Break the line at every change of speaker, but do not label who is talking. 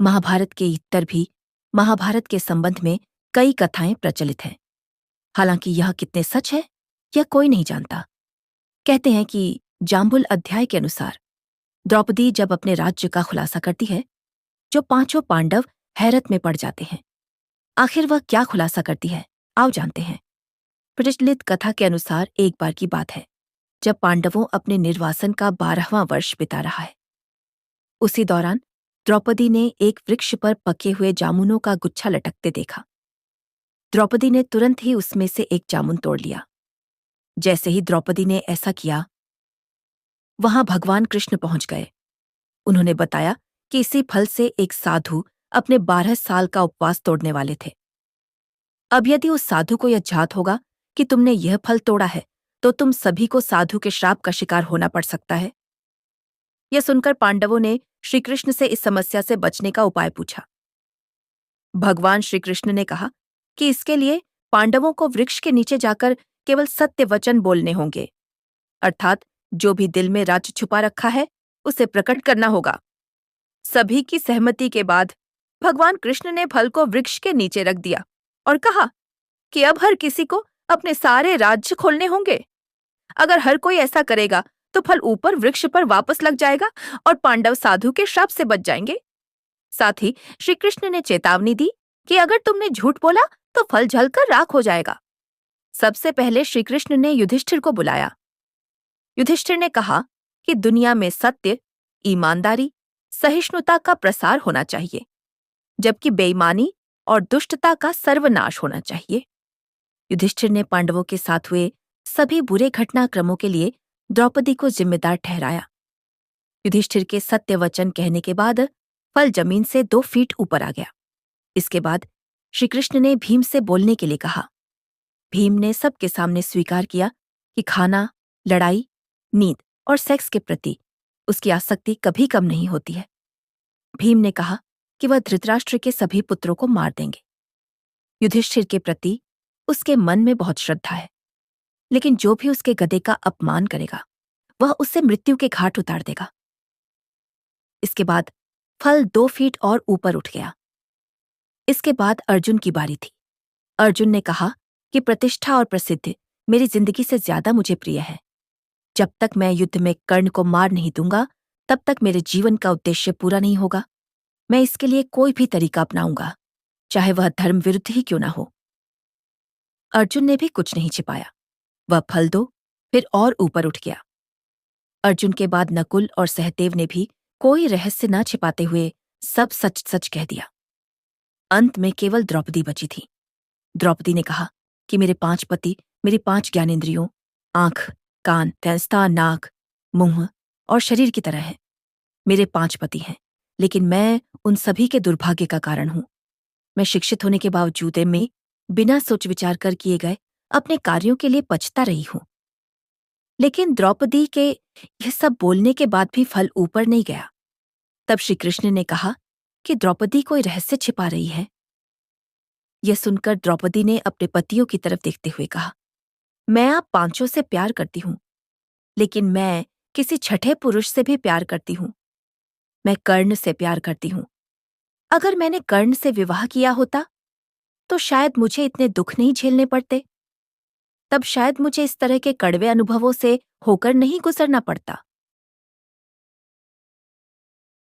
महाभारत के इतर भी महाभारत के संबंध में कई कथाएं प्रचलित हैं। हालांकि यह कितने सच है, यह कोई नहीं जानता। कहते हैं कि जाम्बुल अध्याय के अनुसार द्रौपदी जब अपने राज्य का खुलासा करती है, जो पांचों पांडव हैरत में पड़ जाते हैं। आखिर वह क्या खुलासा करती है, आओ जानते हैं। प्रचलित कथा के अनुसार एक बार की बात है, जब पांडवों अपने निर्वासन का 12वां वर्ष बिता रहा है। उसी दौरान द्रौपदी ने एक वृक्ष पर पके हुए जामुनों का गुच्छा लटकते देखा। द्रौपदी ने तुरंत ही उसमें से एक जामुन तोड़ लिया। जैसे ही द्रौपदी ने ऐसा किया, वहां भगवान कृष्ण पहुंच गए। उन्होंने बताया कि इसी फल से एक साधु अपने 12 साल का उपवास तोड़ने वाले थे। अब यदि उस साधु को यह ज्ञात होगा कि तुमने यह फल तोड़ा है, तो तुम सभी को साधु के श्राप का शिकार होना पड़ सकता है। यह सुनकर पांडवों ने श्रीकृष्ण से इस समस्या से बचने का उपाय पूछा। भगवान श्रीकृष्ण ने कहा कि इसके लिए पांडवों को वृक्ष के नीचे जाकर केवल सत्य वचन बोलने होंगे, अर्थात जो भी दिल में राज छुपा रखा है उसे प्रकट करना होगा। सभी की सहमति के बाद भगवान कृष्ण ने फल को वृक्ष के नीचे रख दिया और कहा कि अब हर किसी को अपने सारे राज्य खोलने होंगे। अगर हर कोई ऐसा करेगा तो फल ऊपर वृक्ष पर वापस लग जाएगा और पांडव साधु के श्राप से बच जाएंगे। साथ ही श्री कृष्ण ने चेतावनी दी कि अगर तुमने झूठ बोला तो फल जलकर राख हो जाएगा। सबसे पहले श्री कृष्ण ने युधिष्ठिर को बुलाया। युधिष्ठिर ने कहा कि दुनिया में सत्य, ईमानदारी, सहिष्णुता का प्रसार होना चाहिए, जबकि बेईमानी और दुष्टता का सर्वनाश होना चाहिए। युधिष्ठिर ने पांडवों के साथ हुए सभी बुरे घटनाक्रमों के लिए द्रौपदी को जिम्मेदार ठहराया। युधिष्ठिर के सत्य वचन कहने के बाद फल जमीन से 2 फीट ऊपर आ गया। इसके बाद श्रीकृष्ण ने भीम से बोलने के लिए कहा। भीम ने सबके सामने स्वीकार किया कि खाना, लड़ाई, नींद और सेक्स के प्रति उसकी आसक्ति कभी कम नहीं होती है। भीम ने कहा कि वह धृतराष्ट्र के सभी पुत्रों को मार देंगे। युधिष्ठिर के प्रति उसके मन में बहुत श्रद्धा है, लेकिन जो भी उसके गदे का अपमान करेगा वह उससे मृत्यु के घाट उतार देगा। इसके बाद फल 2 फीट और ऊपर उठ गया। इसके बाद अर्जुन की बारी थी। अर्जुन ने कहा कि प्रतिष्ठा और प्रसिद्धि मेरी जिंदगी से ज्यादा मुझे प्रिय है। जब तक मैं युद्ध में कर्ण को मार नहीं दूंगा, तब तक मेरे जीवन का उद्देश्य पूरा नहीं होगा। मैं इसके लिए कोई भी तरीका अपनाऊंगा, चाहे वह धर्म विरुद्ध ही क्यों ना हो। अर्जुन ने भी कुछ नहीं छिपाया। वह फल 2 फिर और ऊपर उठ गया। अर्जुन के बाद नकुल और सहदेव ने भी कोई रहस्य न छिपाते हुए सब सच सच कह दिया। अंत में केवल द्रौपदी बची थी। द्रौपदी ने कहा कि मेरे 5 पति मेरी 5 ज्ञानेंद्रियों, आंख, कान, तैंस्ता, नाक, मुंह और शरीर की तरह है। मेरे 5 पति हैं, लेकिन मैं उन सभी के दुर्भाग्य का कारण हूं। मैं शिक्षित होने के बावजूद में बिना सोच विचार कर किए गए अपने कार्यों के लिए पछता रही हूं। लेकिन द्रौपदी के यह सब बोलने के बाद भी फल ऊपर नहीं गया। तब श्री कृष्ण ने कहा कि द्रौपदी कोई रहस्य छिपा रही है। यह सुनकर द्रौपदी ने अपने पतियों की तरफ देखते हुए कहा, मैं आप 5 से प्यार करती हूं, लेकिन मैं किसी छठे पुरुष से भी प्यार करती हूं। मैं कर्ण से प्यार करती हूं। अगर मैंने कर्ण से विवाह किया होता तो शायद मुझे इतने दुख नहीं झेलने पड़ते। तब शायद मुझे इस तरह के कड़वे अनुभवों से होकर नहीं गुजरना पड़ता।